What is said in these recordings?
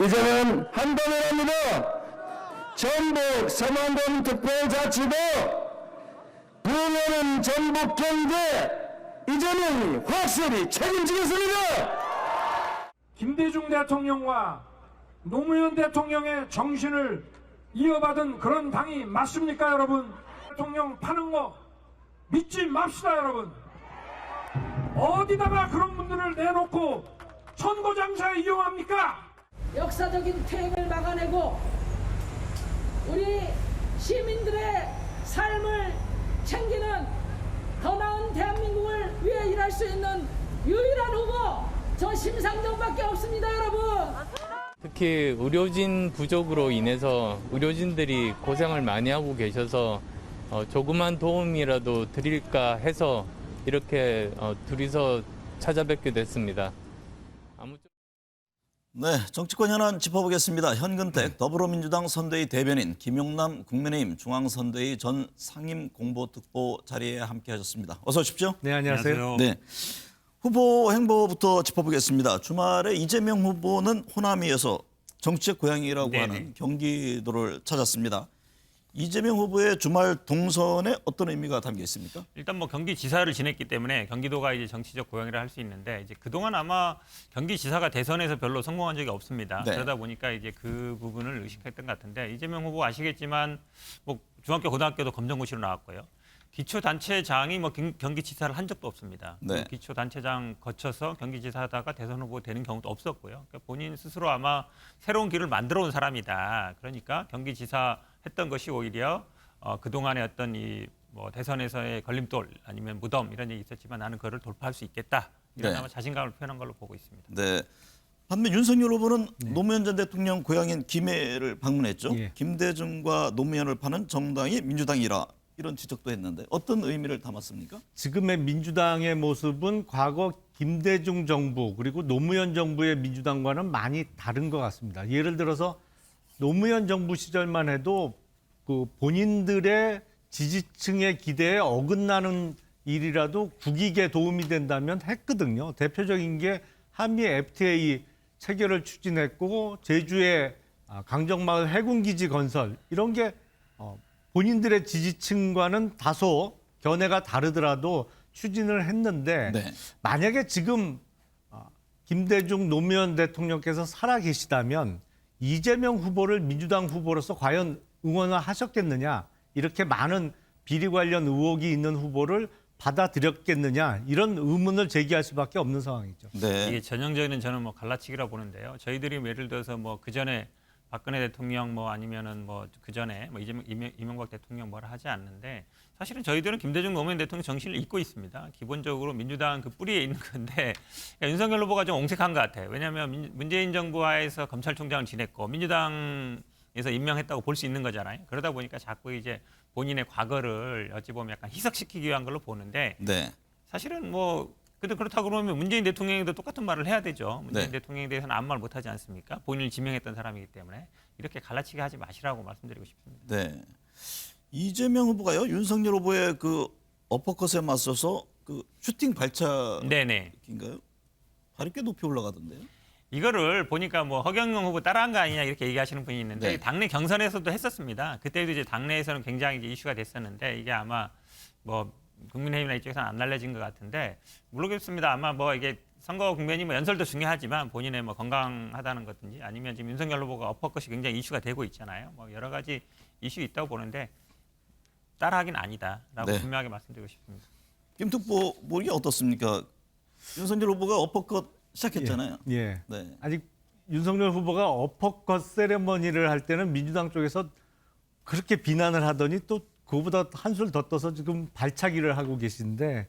이제는 한번이랍니다. 전북 서만동 특별자치도 부모는 전북 경제 이재명이 확실히 책임지겠습니다. 김대중 대통령과 노무현 대통령의 정신을 이어받은 그런 당이 맞습니까, 여러분? 대통령 파는 거 믿지 맙시다, 여러분. 어디다가 그런 분들을 내놓고 선거장사에 이용합니까? 역사적인 퇴행을 막아내고 우리 시민들의 삶을 챙기는 더 나은 대한민국을 위해 일할 수 있는 유일한 후보 저 심상정밖에 없습니다, 여러분. 특히 의료진 부족으로 인해서 의료진들이 고생을 많이 하고 계셔서 조그만 도움이라도 드릴까 해서 이렇게 둘이서 찾아뵙게 됐습니다. 네, 정치권 현안 짚어보겠습니다. 현근택 더불어민주당 선대위 대변인, 김용남 국민의힘 중앙선대위 전 상임공보특보 자리에 함께하셨습니다. 어서 오십시오. 네, 안녕하세요. 네, 후보 행보부터 짚어보겠습니다. 주말에 이재명 후보는 호남이어서 정치적 고향이라고 하는 경기도를 찾았습니다. 이재명 후보의 주말 동선에 어떤 의미가 담겨 있습니까? 일단 뭐 경기지사를 지냈기 때문에 경기도가 이제 정치적 고향이라 할 수 있는데 이제 그동안 아마 경기지사가 대선에서 별로 성공한 적이 없습니다. 네. 그러다 보니까 이제 그 부분을 의식했던 것 같은데 이재명 후보 아시겠지만 뭐 중학교 고등학교도 검정고시로 나왔고요. 기초단체장이 뭐 경기지사를 한 적도 없습니다. 네. 기초단체장 거쳐서 경기지사하다가 대선 후보 되는 경우도 없었고요. 그러니까 본인 스스로 아마 새로운 길을 만들어 온 사람이다. 그러니까 경기지사 했던 것이 오히려 그동안의 어떤 이 뭐 대선에서의 걸림돌 아니면 무덤 이런 얘기 있었지만 나는 그걸 돌파할 수 있겠다. 이런 네. 아마 자신감을 표현한 걸로 보고 있습니다. 네. 반면 윤석열 후보는 노무현 전 대통령 고향인 김해를 방문했죠. 예. 김대중과 노무현을 파는 정당이 민주당이라 이런 지적도 했는데 어떤 의미를 담았습니까? 지금의 민주당의 모습은 과거 김대중 정부 그리고 노무현 정부의 민주당과는 많이 다른 것 같습니다. 예를 들어서 노무현 정부 시절만 해도 그 본인들의 지지층의 기대에 어긋나는 일이라도 국익에 도움이 된다면 했거든요. 대표적인 게 한미 FTA 체결을 추진했고 제주의 강정마을 해군기지 건설 이런 게 본인들의 지지층과는 다소 견해가 다르더라도 추진을 했는데 네. 만약에 지금 김대중 노무현 대통령께서 살아계시다면 이재명 후보를 민주당 후보로서 과연 응원을 하셨겠느냐 이렇게 많은 비리 관련 의혹이 있는 후보를 받아들였겠느냐 이런 의문을 제기할 수밖에 없는 상황이죠. 네. 이게 전형적인 저는 뭐 갈라치기라 보는데요. 저희들이 예를 들어서 뭐 그 전에 박근혜 대통령 뭐 아니면은 뭐 그 전에 뭐 이명박 대통령 뭐라 하지 않는데 사실은 저희들은 김대중 노무현 대통령 정신을 잊고 있습니다. 기본적으로 민주당 그 뿌리에 있는 건데 그러니까 윤석열 후보가 좀 옹색한 것 같아요. 왜냐하면 문재인 정부 하에서 검찰총장을 지냈고 민주당에서 임명했다고 볼 수 있는 거잖아요. 그러다 보니까 자꾸 이제 본인의 과거를 어찌 보면 약간 희석시키기 위한 걸로 보는데 네. 사실은 뭐 근데 그렇다고 그러면 문재인 대통령에도 똑같은 말을 해야 되죠. 문재인 네. 대통령에 대해서는 아무 말 못하지 않습니까? 본인을 지명했던 사람이기 때문에 이렇게 갈라치기 하지 마시라고 말씀드리고 싶습니다. 네. 이재명 후보가요 윤석열 후보의 그 어퍼컷에 맞서서 그 슈팅 발차인가요? 네네. 발이 꽤 높이 올라가던데요. 이거를 보니까 뭐 허경영 후보 따라한 거 아니냐 이렇게 얘기하시는 분이 있는데 네. 당내 경선에서도 했었습니다. 그때도 이제 당내에서는 굉장히 이제 이슈가 됐었는데 이게 아마 뭐 국민의힘이나 이쪽에서는 안 날려진 것 같은데 모르겠습니다. 아마 뭐 이게 선거 국면이 뭐 연설도 중요하지만 본인의 뭐 건강하다는 거든지 아니면 지금 윤석열 후보가 어퍼컷이 굉장히 이슈가 되고 있잖아요. 뭐 여러 가지 이슈 있다고 보는데 따라하긴 아니다라고 네. 분명하게 말씀드리고 싶습니다. 김특보 보기 어떻습니까? 윤석열 후보가 어퍼컷 시작했잖아요. 예. 네. 아직 윤석열 후보가 어퍼컷 세레머니를 할 때는 민주당 쪽에서 그렇게 비난을 하더니 또 그거보다 한술 더 떠서 지금 발차기를 하고 계신데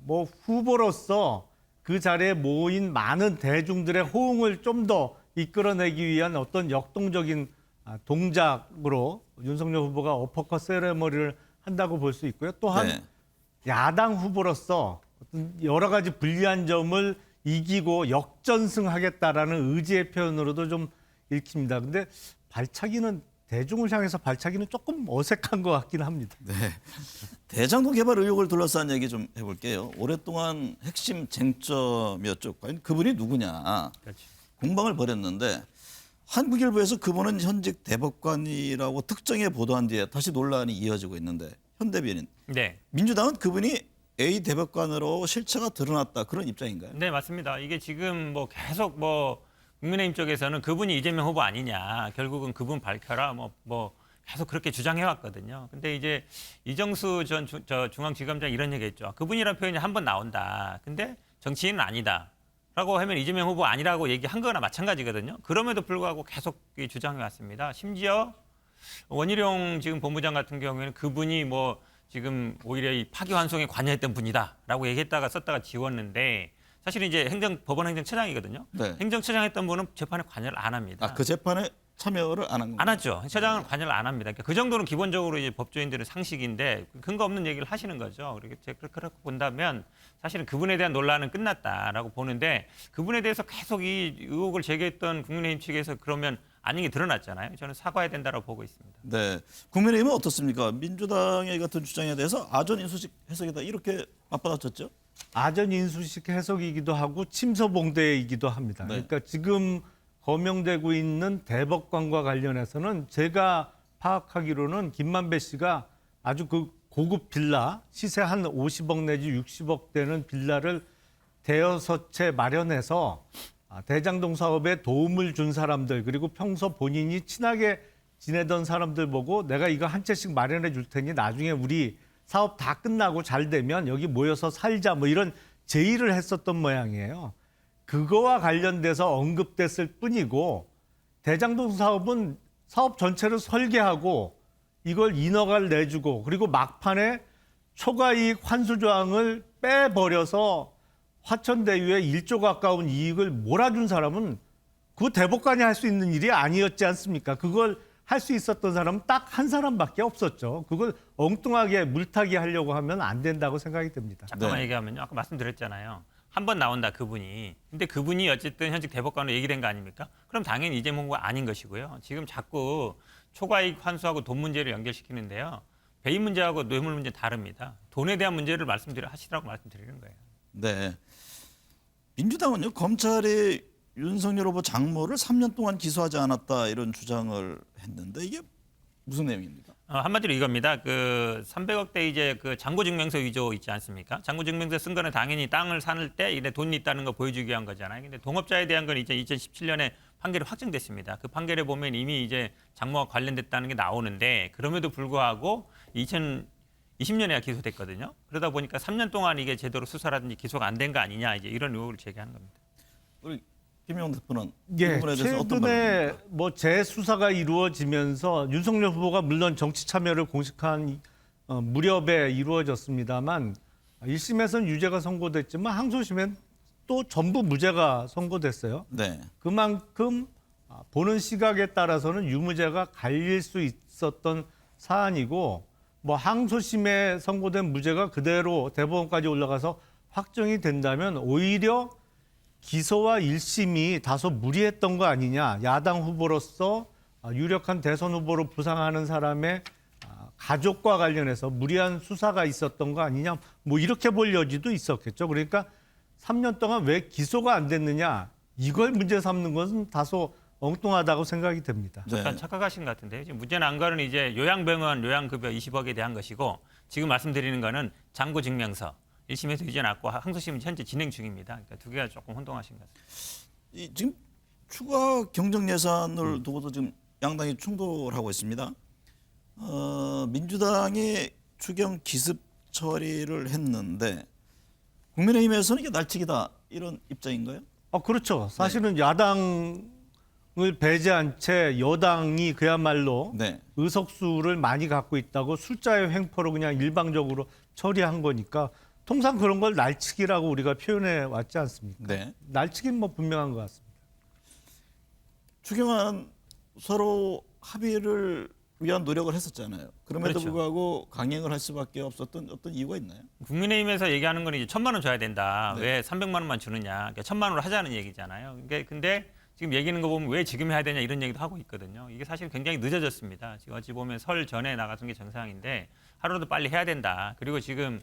뭐 후보로서 그 자리에 모인 많은 대중들의 호응을 좀 더 이끌어내기 위한 어떤 역동적인 동작으로 윤석열 후보가 어퍼컷 세레머니를 한다고 볼 수 있고요. 또한 네. 야당 후보로서 어떤 여러 가지 불리한 점을 이기고 역전승하겠다라는 의지의 표현으로도 좀 읽힙니다. 근데 발차기는 대중을 향해서 발차기는 조금 어색한 것 같긴 합니다. 네. 대장동 개발 의혹을 둘러싼 얘기 좀 해볼게요. 오랫동안 핵심 쟁점이었죠. 과연 그분이 누구냐. 그렇죠. 공방을 벌였는데 한국일보에서 그분은 현직 대법관이라고 특정해 보도한 뒤에 다시 논란이 이어지고 있는데 현 대변인 네. 민주당은 그분이 A 대법관으로 실체가 드러났다 그런 입장인가요? 네, 맞습니다. 이게 지금 뭐 계속 뭐 국민의힘 쪽에서는 그분이 이재명 후보 아니냐, 결국은 그분 밝혀라, 뭐 계속 그렇게 주장해 왔거든요. 근데 이제 이정수 전 중앙지검장 이런 얘기했죠. 그분이라는 표현이 한 번 나온다. 근데 정치인은 아니다. 라고 하면 이재명 후보 아니라고 얘기한 거나 마찬가지거든요. 그럼에도 불구하고 계속 주장해 왔습니다. 심지어 원희룡 지금 본부장 같은 경우에는 그분이 뭐 지금 오히려 이 파기환송에 관여했던 분이다라고 얘기했다가 썼다가 지웠는데 사실은 이제 법원 행정처장이거든요. 네. 행정처장 했던 분은 재판에 관여를 안 합니다. 그 재판에 참여를 안 한 건가요? 안 하죠. 행처장은 관여를 안 합니다. 그러니까 그 정도는 기본적으로 이제 법조인들의 상식인데 근거 없는 얘기를 하시는 거죠. 그렇게 본다면 사실은 그분에 대한 논란은 끝났다라고 보는데 그분에 대해서 계속 이 의혹을 제기했던 국민의힘 측에서 그러면 아닌 게 드러났잖아요. 저는 사과해야 된다고 보고 있습니다. 네. 국민의힘은 어떻습니까? 민주당의 같은 주장에 대해서 아전인수식 해석이다 이렇게 맞받아쳤죠? 아전인수식 해석이기도 하고 침소봉대이기도 합니다. 네. 그러니까 지금 거명되고 있는 대법관과 관련해서는 제가 파악하기로는 김만배 씨가 아주 그 고급 빌라 시세 한 50억 내지 60억 되는 빌라를 대여섯 채 마련해서 대장동 사업에 도움을 준 사람들 그리고 평소 본인이 친하게 지내던 사람들 보고 내가 이거 한 채씩 마련해 줄 테니 나중에 우리 사업 다 끝나고 잘 되면 여기 모여서 살자 뭐 이런 제의를 했었던 모양이에요. 그거와 관련돼서 언급됐을 뿐이고 대장동 사업은 사업 전체를 설계하고 이걸 인허가를 내주고 그리고 막판에 초과이익 환수 조항을 빼버려서 화천대유에 1조 가까운 이익을 몰아준 사람은 그 대법관이 할 수 있는 일이 아니었지 않습니까? 그걸 할 수 있었던 사람은 딱 한 사람밖에 없었죠. 그걸 엉뚱하게 물타기 하려고 하면 안 된다고 생각이 듭니다. 잠깐만 네. 얘기하면요. 아까 말씀드렸잖아요. 한 번 나온다 그분이. 근데 그분이 어쨌든 현직 대법관으로 얘기된 거 아닙니까? 그럼 당연히 이재명 후보가 아닌 것이고요. 지금 자꾸 초과이익 환수하고 돈 문제를 연결시키는데요. 배임 문제하고 뇌물 문제 다릅니다. 돈에 대한 문제를 하시라고 말씀드리는 거예요. 네. 민주당은요 검찰이 윤석열 후보 장모를 3년 동안 기소하지 않았다 이런 주장을 했는데 이게 무슨 내용입니까? 한마디로 이겁니다. 그 300억대 이제 그 잔고증명서 위조 있지 않습니까? 잔고증명서 쓴 거는 당연히 땅을 사는 때 이래 돈이 있다는 거 보여주기 위한 거잖아요. 근데 동업자에 대한 건 이제 2017년에 판결이 확정됐습니다. 그 판결에 보면 이미 이제 장모와 관련됐다는 게 나오는데 그럼에도 불구하고 2020년에야 기소됐거든요. 그러다 보니까 3년 동안 이게 제대로 수사라든지 기소가 안 된 거 아니냐 이제 이런 의혹을 제기하는 겁니다. 우리 김용 대표는 이 예, 부분에 대해서 어떤 최근에 말입니까? 뭐 재수사가 이루어지면서 윤석열 후보가 물론 정치 참여를 공식한 무렵에 이루어졌습니다만 1심에서는 유죄가 선고됐지만 항소심엔 또 전부 무죄가 선고됐어요. 네. 그만큼 보는 시각에 따라서는 유무죄가 갈릴 수 있었던 사안이고 뭐 항소심에 선고된 무죄가 그대로 대법원까지 올라가서 확정이 된다면 오히려 기소와 1심이 다소 무리했던 거 아니냐. 야당 후보로서 유력한 대선 후보로 부상하는 사람의 가족과 관련해서 무리한 수사가 있었던 거 아니냐. 뭐 이렇게 볼 여지도 있었겠죠. 그러니까 3년 동안 왜 기소가 안 됐느냐. 이걸 문제 삼는 것은 다소 엉뚱하다고 생각이 됩니다. 네. 약간 착각하신 것 같은데요. 지금 문제 난 거는 이제 요양병원 요양급여 20억에 대한 것이고 지금 말씀드리는 거는 잔고증명서 1심에서 유죄 났고 항소심은 현재 진행 중입니다. 그러니까 두 개가 조금 혼동하신 것 같습니다. 지금 추가 경정 예산을 두고도 지금 양당이 충돌하고 있습니다. 민주당이 추경 기습 처리를 했는데 국민의힘에서는 이게 날치기다 이런 입장인가요? 그렇죠. 사실은 야당을 배제한 채 여당이 그야말로 네. 의석수를 많이 갖고 있다고 숫자의 횡포로 그냥 일방적으로 처리한 거니까 통상 그런 걸 날치기라고 우리가 표현해 왔지 않습니까? 네. 날치기는 뭐 분명한 것 같습니다. 추경안 서로 합의를 위한 노력을 했었잖아요. 그럼에도 그렇죠. 불구하고 강행을 할 수밖에 없었던 어떤 이유가 있나요? 국민의힘에서 얘기하는 건 이제 1,000만 원 줘야 된다. 네. 왜 300만 원만 주느냐. 그러니까 1,000만 원으로 하자는 얘기잖아요. 근데 지금 얘기하는 거 보면 왜 지금 해야 되냐 이런 얘기도 하고 있거든요. 이게 사실 굉장히 늦어졌습니다. 지금 어찌 보면 설 전에 나가는 게 정상인데 하루라도 빨리 해야 된다. 그리고 지금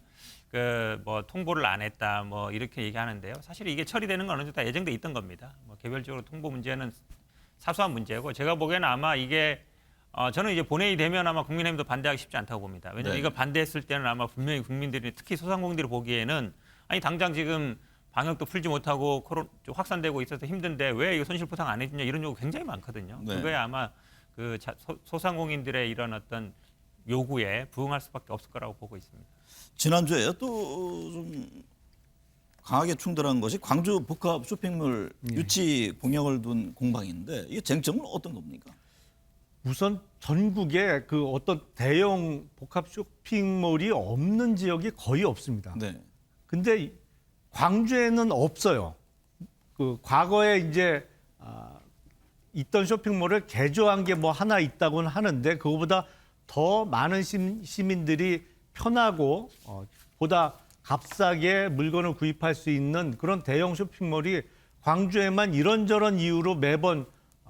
그 뭐 통보를 안 했다. 뭐 이렇게 얘기하는데요. 사실 이게 처리되는 건 어느 정도 다 예정돼 있던 겁니다. 뭐 개별적으로 통보 문제는 사소한 문제고 제가 보기에는 아마 이게 저는 이제 본회의 되면 아마 국민의힘도 반대하기 쉽지 않다고 봅니다. 왜냐하면 네. 이걸 반대했을 때는 아마 분명히 국민들이 특히 소상공인들이 보기에는 아니 당장 지금 방역도 풀지 못하고 코로나 확산되고 있어서 힘든데 왜 이거 손실보상 안 해주냐 이런 요구 굉장히 많거든요. 네. 그거에 아마 그 소상공인들의 이런 어떤 요구에 부응할 수밖에 없을 거라고 보고 있습니다. 지난주에 또 좀 강하게 충돌한 것이 광주 복합 쇼핑몰 유치 공약을 둔 공방인데 이게 쟁점은 어떤 겁니까? 우선 전국에 그 어떤 대형 복합 쇼핑몰이 없는 지역이 거의 없습니다. 네. 근데 광주에는 없어요. 그 과거에 이제 있던 쇼핑몰을 개조한 게 뭐 하나 있다고는 하는데 그거보다 더 많은 시민들이 편하고 보다 값싸게 물건을 구입할 수 있는 그런 대형 쇼핑몰이 광주에만 이런저런 이유로 매번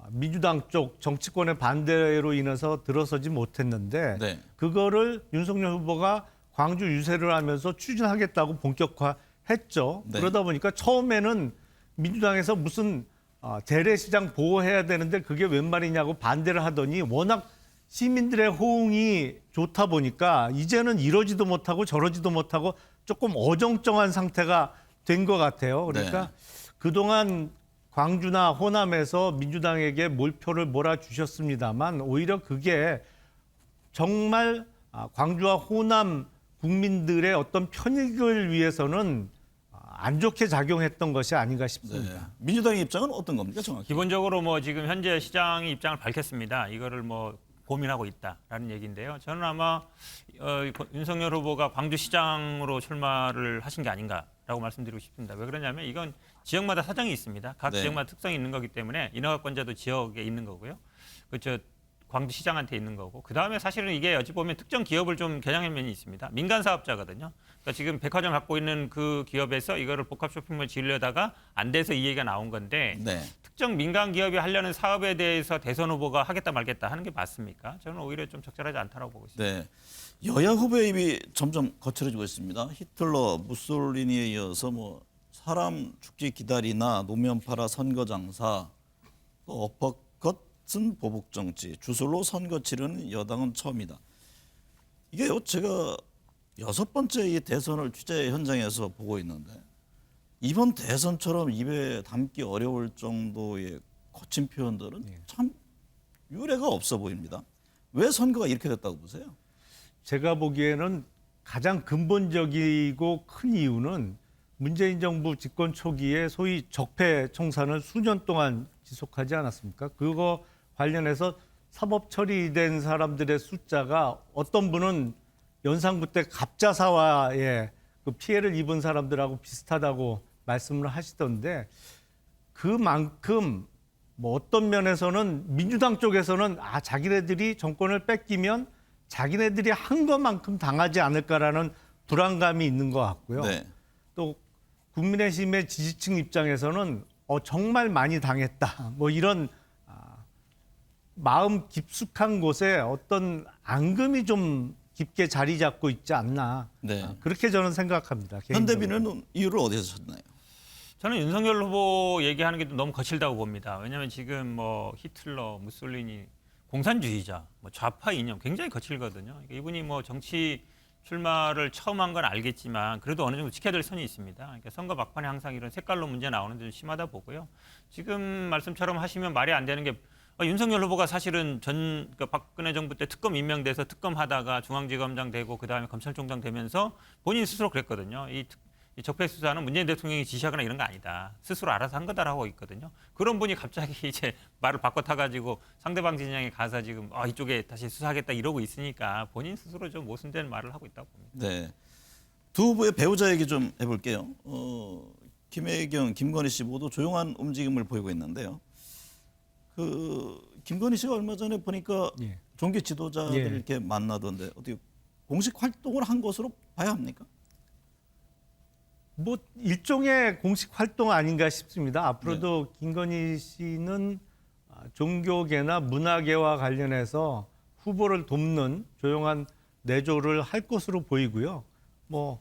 민주당 쪽 정치권의 반대로 인해서 들어서지 못했는데 네. 그거를 윤석열 후보가 광주 유세를 하면서 추진하겠다고 본격화했죠. 네. 그러다 보니까 처음에는 민주당에서 무슨 재래시장 보호해야 되는데 그게 웬 말이냐고 반대를 하더니 워낙 시민들의 호응이 좋다 보니까 이제는 이러지도 못하고 저러지도 못하고 조금 어정쩡한 상태가 된 것 같아요. 그러니까 네. 그동안 광주나 호남에서 민주당에게 몰표를 몰아주셨습니다만 오히려 그게 정말 광주와 호남 국민들의 어떤 편익을 위해서는 안 좋게 작용했던 것이 아닌가 네. 싶습니다. 민주당의 입장은 어떤 겁니까, 정확히? 기본적으로 뭐 지금 현재 시장이 입장을 밝혔습니다. 이거를 뭐 고민하고 있다라는 얘기인데요. 저는 아마 윤석열 후보가 광주시장으로 출마를 하신 게 아닌가라고 말씀드리고 싶습니다. 왜 그러냐면 이건 지역마다 사정이 있습니다. 각 네. 지역마다 특성이 있는 거기 때문에 인허가권자도 지역에 있는 거고요. 그저 광주시장한테 있는 거고 그 다음에 사실은 이게 어찌 보면 특정 기업을 좀 겨냥한 면이 있습니다. 민간 사업자거든요. 그러니까 지금 백화점 갖고 있는 그 기업에서 이거를 복합 쇼핑몰 지으려다가 안 돼서 이 얘기가 나온 건데 네. 특정 민간 기업이 하려는 사업에 대해서 대선 후보가 하겠다 말겠다 하는 게 맞습니까? 저는 오히려 좀 적절하지 않다고 보고 있습니다. 네. 여야 후보의 입이 점점 거칠어지고 있습니다. 히틀러, 무솔리니에 이어서 뭐 사람 죽기 기다리나 노면 팔아 선거 장사, 또 엎어컷은 보복 정치, 주술로 선거 치르는 여당은 처음이다. 이게요, 제가 6번째 이 대선을 취재 현장에서 보고 있는데 이번 대선처럼 입에 담기 어려울 정도의 거친 표현들은 참 유례가 없어 보입니다. 왜 선거가 이렇게 됐다고 보세요? 제가 보기에는 가장 근본적이고 큰 이유는 문재인 정부 집권 초기에 소위 적폐 청산을 수년 동안 지속하지 않았습니까? 그거 관련해서 사법 처리된 사람들의 숫자가 어떤 분은 연산구 때 갑자사화에 그 피해를 입은 사람들하고 비슷하다고 말씀을 하시던데 그만큼 뭐 어떤 면에서는 민주당 쪽에서는 자기네들이 정권을 뺏기면 자기네들이 한 것만큼 당하지 않을까라는 불안감이 있는 것 같고요. 네. 또 국민의힘의 지지층 입장에서는 정말 많이 당했다. 뭐 이런 마음 깊숙한 곳에 어떤 앙금이 좀 깊게 자리 잡고 있지 않나. 네. 그렇게 저는 생각합니다. 개인적으로. 현대비는 이유를 어디서 찾나요? 저는 윤석열 후보 얘기하는 게 너무 거칠다고 봅니다. 왜냐하면 지금 뭐 히틀러, 무솔리니, 공산주의자, 뭐 좌파 이념 굉장히 거칠거든요. 그러니까 이분이 뭐 정치 출마를 처음 한 건 알겠지만 그래도 어느 정도 지켜야 될 선이 있습니다. 그러니까 선거 막판에 항상 이런 색깔로 문제 나오는 데 좀 심하다 보고요. 지금 말씀처럼 하시면 말이 안 되는 게 윤석열 후보가 사실은 그러니까 박근혜 정부 때 특검 임명돼서 특검하다가 중앙지검장 되고 그다음에 검찰총장 되면서 본인 스스로 그랬거든요. 이 적폐 수사는 문재인 대통령이 지시하거나 이런 거 아니다. 스스로 알아서 한 거다라고 있거든요. 그런 분이 갑자기 이제 말을 바꿔 타가지고 상대방 진영에 가서 지금 이쪽에 다시 수사하겠다 이러고 있으니까 본인 스스로 좀 모순된 말을 하고 있다고 봅니다. 네. 두 후보의 배우자 얘기 좀 해볼게요. 김혜경, 김건희 씨 모두 조용한 움직임을 보이고 있는데요. 김건희 씨가 얼마 전에 보니까 예. 종교 지도자들 예. 이렇게 만나던데 어떻게 공식 활동을 한 것으로 봐야 합니까? 뭐 일종의 공식 활동 아닌가 싶습니다. 앞으로도 김건희 씨는 종교계나 문화계와 관련해서 후보를 돕는 조용한 내조를 할 것으로 보이고요. 뭐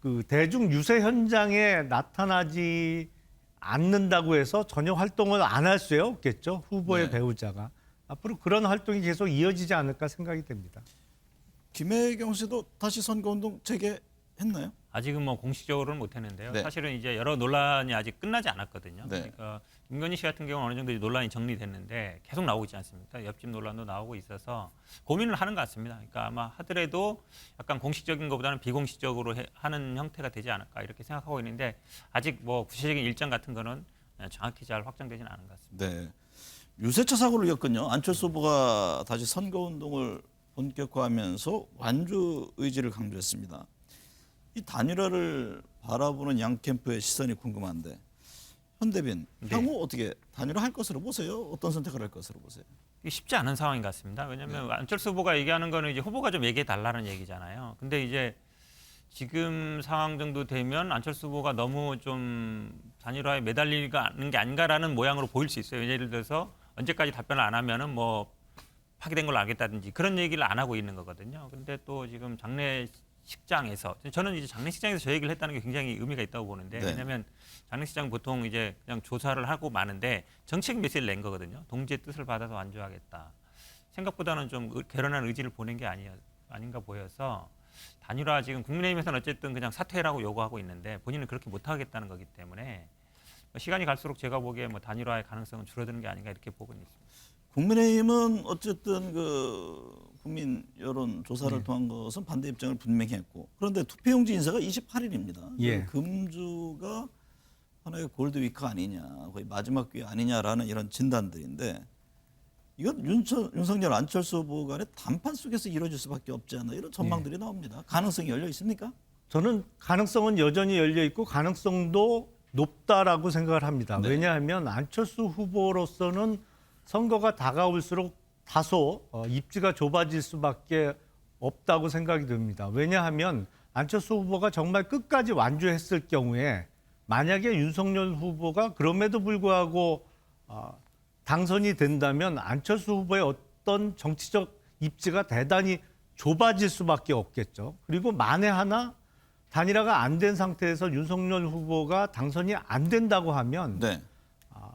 그 대중 유세 현장에 나타나지 않는다고 해서 전혀 활동을 안 할 수 없겠죠. 후보의 네. 배우자가. 앞으로 그런 활동이 계속 이어지지 않을까 생각이 됩니다. 김혜경 씨도 다시 선거운동 재개했나요? 아직은 뭐 공식적으로는 못했는데요. 네. 사실은 이제 여러 논란이 아직 끝나지 않았거든요. 네. 그러니까 김건희 씨 같은 경우는 어느 정도 논란이 정리됐는데 계속 나오고 있지 않습니까? 옆집 논란도 나오고 있어서 고민을 하는 것 같습니다. 그러니까 아마 하더라도 약간 공식적인 것보다는 비공식적으로 하는 형태가 되지 않을까 이렇게 생각하고 있는데 아직 뭐 구체적인 일정 같은 거는 정확히 잘 확정되지는 않은 것 같습니다. 네. 유세차 사고를 겪은요. 안철수 후보가 다시 선거운동을 본격화하면서 완주 의지를 강조했습니다. 이 단일화를 바라보는 양 캠프의 시선이 궁금한데 현대빈, 네. 향후 어떻게 단일화할 것으로 보세요? 어떤 선택을 할 것으로 보세요? 이게 쉽지 않은 상황인 것 같습니다. 왜냐하면 안철수 후보가 얘기하는 거는 이제 후보가 좀 얘기해 달라는 얘기잖아요. 근데 이제 지금 상황 정도 되면 안철수 후보가 너무 좀 단일화에 매달리는 게 아닌가라는 모양으로 보일 수 있어요. 예를 들어서 언제까지 답변을 안 하면은 뭐 파기된 걸로 알겠다든지 그런 얘기를 안 하고 있는 거거든요. 근데 또 지금 장례식장에서 저는 이제 장례식장에서 저 얘기를 했다는 게 굉장히 의미가 있다고 보는데 네. 왜냐하면 장례식장 보통 이제 그냥 조사를 하고 마는데 정책 메시지를 낸 거거든요. 동지의 뜻을 받아서 완주하겠다. 생각보다는 좀 결연한 의지를 보낸 게 아닌가 보여서 단일화 지금 국민의힘에서는 어쨌든 그냥 사퇴라고 요구하고 있는데 본인은 그렇게 못하겠다는 거기 때문에 시간이 갈수록 제가 보기에 뭐 단일화의 가능성은 줄어드는 게 아닌가 이렇게 보고 있습니다. 국민의힘은 어쨌든 그 국민 여론 조사를 통한 것은 반대 입장을 분명히 했고 그런데 투표용지 인쇄가 28일입니다. 예. 금주가 하나의 골드위크 아니냐, 거의 마지막 기회 아니냐라는 이런 진단들인데 이건 윤석열 안철수 후보 간의 담판 속에서 이루어질 수밖에 없지 않나 이런 전망들이 나옵니다. 가능성이 열려 있습니까? 저는 가능성은 여전히 열려 있고 가능성도 높다라고 생각을 합니다. 네. 왜냐하면 안철수 후보로서는 선거가 다가올수록 다소 입지가 좁아질 수밖에 없다고 생각이 듭니다. 왜냐하면 안철수 후보가 정말 끝까지 완주했을 경우에 만약에 윤석열 후보가 그럼에도 불구하고 당선이 된다면 안철수 후보의 어떤 정치적 입지가 대단히 좁아질 수밖에 없겠죠. 그리고 만에 하나 단일화가 안 된 상태에서 윤석열 후보가 당선이 안 된다고 하면 네.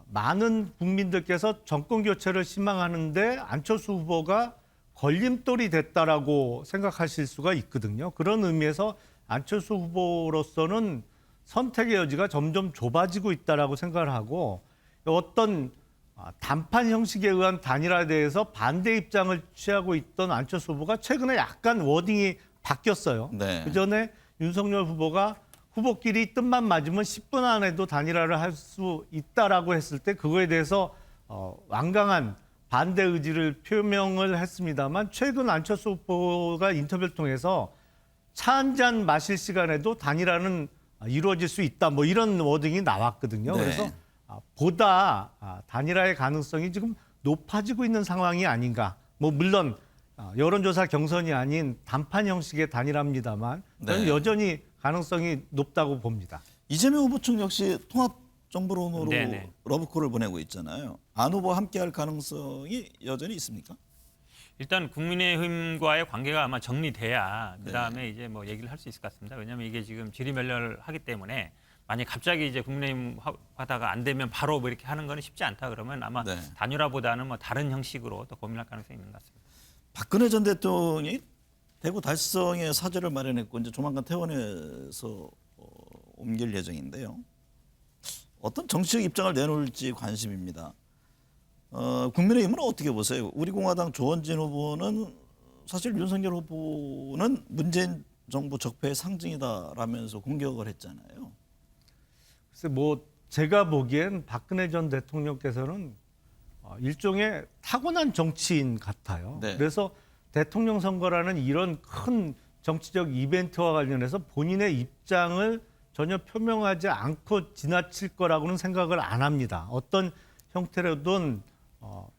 많은 국민들께서 정권 교체를 희망하는데 안철수 후보가 걸림돌이 됐다라고 생각하실 수가 있거든요. 그런 의미에서 안철수 후보로서는 선택의 여지가 점점 좁아지고 있다라고 생각을 하고 어떤 단판 형식에 의한 단일화에 대해서 반대 입장을 취하고 있던 안철수 후보가 최근에 약간 워딩이 바뀌었어요. 네. 그전에 윤석열 후보가 후보끼리 뜻만 맞으면 10분 안에도 단일화를 할 수 있다라고 했을 때 그거에 대해서 완강한 반대 의지를 표명을 했습니다만 최근 안철수 후보가 인터뷰를 통해서 차 한 잔 마실 시간에도 단일화는 이루어질 수 있다. 뭐 이런 워딩이 나왔거든요. 네. 그래서 보다 단일화의 가능성이 지금 높아지고 있는 상황이 아닌가. 뭐 물론 여론조사 경선이 아닌 단판 형식의 단일화입니다만 저는 네. 여전히 가능성이 높다고 봅니다. 이재명 후보 측 역시 통합정보론으로 네네. 러브콜을 보내고 있잖아요. 안 후보와 함께할 가능성이 여전히 있습니까? 일단 국민의힘과의 관계가 아마 정리돼야 그다음에 이제 뭐 얘기를 할 수 있을 것 같습니다. 왜냐하면 이게 지금 지리멸렬하기 때문에 만약 갑자기 이제 국민의힘 하다가 안 되면 바로 뭐 이렇게 하는 거는 쉽지 않다 그러면 아마 네. 단일화보다는 뭐 다른 형식으로 또 고민할 가능성이 있는 것 같습니다. 박근혜 전 대통령이 대구 달성에 사저를 마련했고 이제 조만간 퇴원해서 옮길 예정인데요. 어떤 정치적 입장을 내놓을지 관심입니다. 국민의힘은 어떻게 보세요? 우리공화당 조원진 후보는 사실 윤석열 후보는 문재인 정부 적폐의 상징이다라면서 공격을 했잖아요. 글쎄 뭐 제가 보기엔 박근혜 전 대통령께서는 일종의 타고난 정치인 같아요. 네. 그래서 대통령 선거라는 이런 큰 정치적 이벤트와 관련해서 본인의 입장을 전혀 표명하지 않고 지나칠 거라고는 생각을 안 합니다. 어떤 형태로든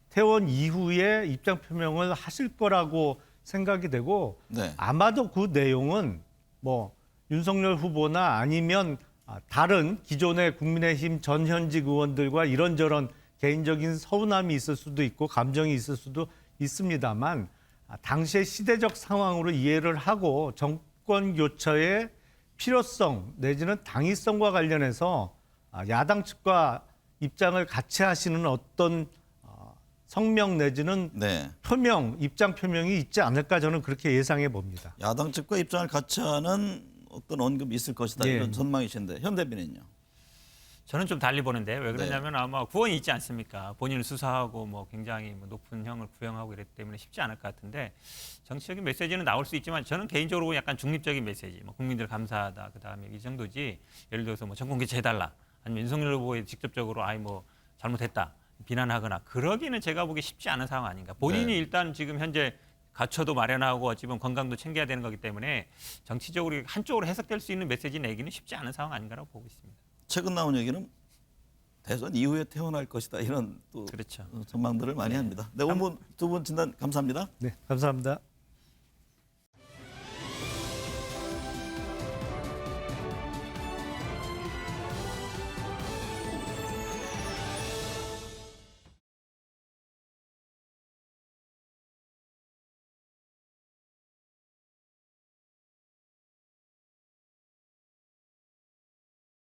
퇴원 이후에 입장 표명을 하실 거라고 생각이 되고 네. 아마도 그 내용은 뭐 윤석열 후보나 아니면 다른 기존의 국민의힘 전현직 의원들과 이런저런 개인적인 서운함이 있을 수도 있고 감정이 있을 수도 있습니다만 당시의 시대적 상황으로 이해를 하고 정권 교체의 필요성 내지는 당위성과 관련해서 야당 측과 입장을 같이 하시는 어떤 성명 내지는 네. 입장 표명이 있지 않을까 저는 그렇게 예상해 봅니다. 야당 측과 입장을 같이 하는 어떤 언급이 있을 것이다 예. 이런 전망이신데 현 대변인은요. 저는 좀 달리 보는데 왜 그러냐면 네. 아마 구원이 있지 않습니까? 본인을 수사하고 뭐 굉장히 뭐 높은 형을 구형하고 이랬기 때문에 쉽지 않을 것 같은데 정치적인 메시지는 나올 수 있지만 저는 개인적으로 약간 중립적인 메시지, 뭐 국민들 감사하다 그 다음에 이 정도지. 예를 들어서 뭐 정권 교체해달라 아니면 윤석열 후보에 직접적으로 아이 뭐 잘못했다 비난하거나 그러기는 제가 보기 쉽지 않은 상황 아닌가. 본인이 네. 일단 지금 현재 가처도 마련하고 어찌 보면 건강도 챙겨야 되는 거기 때문에 정치적으로 한쪽으로 해석될 수 있는 메시지 내기는 쉽지 않은 상황 아닌가라고 보고 있습니다. 최근 나온 얘기는 대선 이후에 태어날 것이다 이런 또 그렇죠. 전망들을 많이 합니다. 네, 오늘 두 분 진단 감사합니다. 네, 감사합니다.